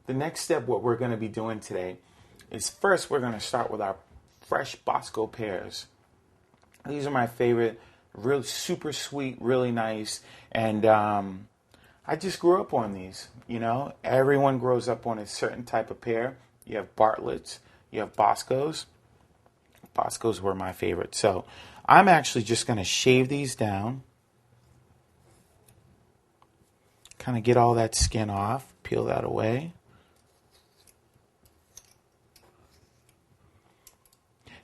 the next step, what we're going to be doing today is first we're going to start with our fresh Bosco pears. These are my favorite, real super sweet, really nice, and I just grew up on these. You know, everyone grows up on a certain type of pear. You have Bartlett's, you have Boscos. Boscos were my favorite. So I'm actually just going to shave these down. Kind of get all that skin off, peel that away.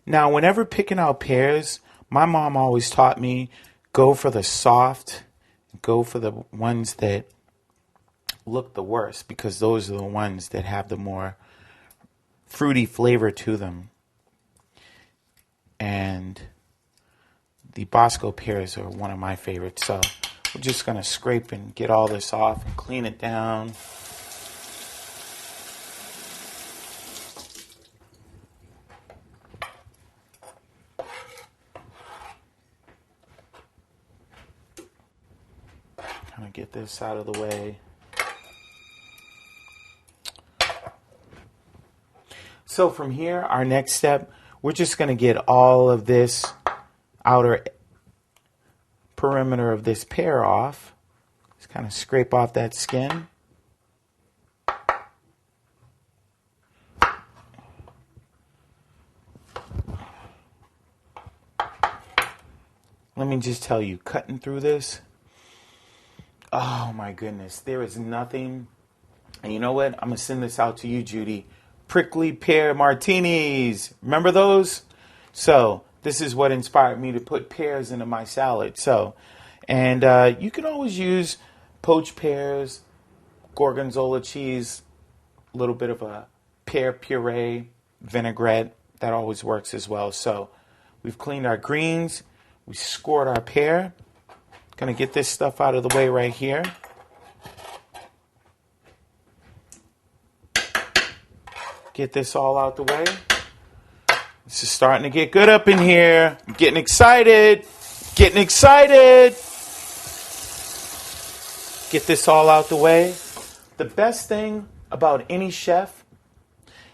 Now, whenever picking out pears, my mom always taught me, go for the soft, go for the ones that look the worst, because those are the ones that have the more fruity flavor to them. And the Bosco pears are one of my favorites. So we're just going to scrape and get all this off and clean it down. Kind of get this out of the way. So from here, our next step, we're just going to get all of this outer perimeter of this pear off. Just kind of scrape off that skin. Let me just tell you, cutting through this, oh my goodness, there is nothing. And you know what? I'm going to send this out to you, Judy. Prickly pear martinis. Remember those? So this is what inspired me to put pears into my salad. So, and you can always use poached pears, gorgonzola cheese, a little bit of a pear puree, vinaigrette. That always works as well. So we've cleaned our greens. We scored our pear. Gonna get this stuff out of the way right here. Get this all out the way. This is starting to get good up in here. I'm getting excited. Getting excited. Get this all out the way. The best thing about any chef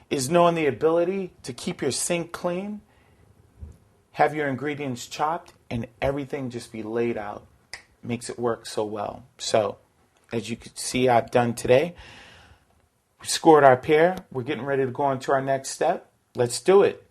is knowing the ability to keep your sink clean, have your ingredients chopped, and everything just be laid out. Makes it work so well. So, as you can see, I've done today. We scored our pear. We're getting ready to go on to our next step. Let's do it.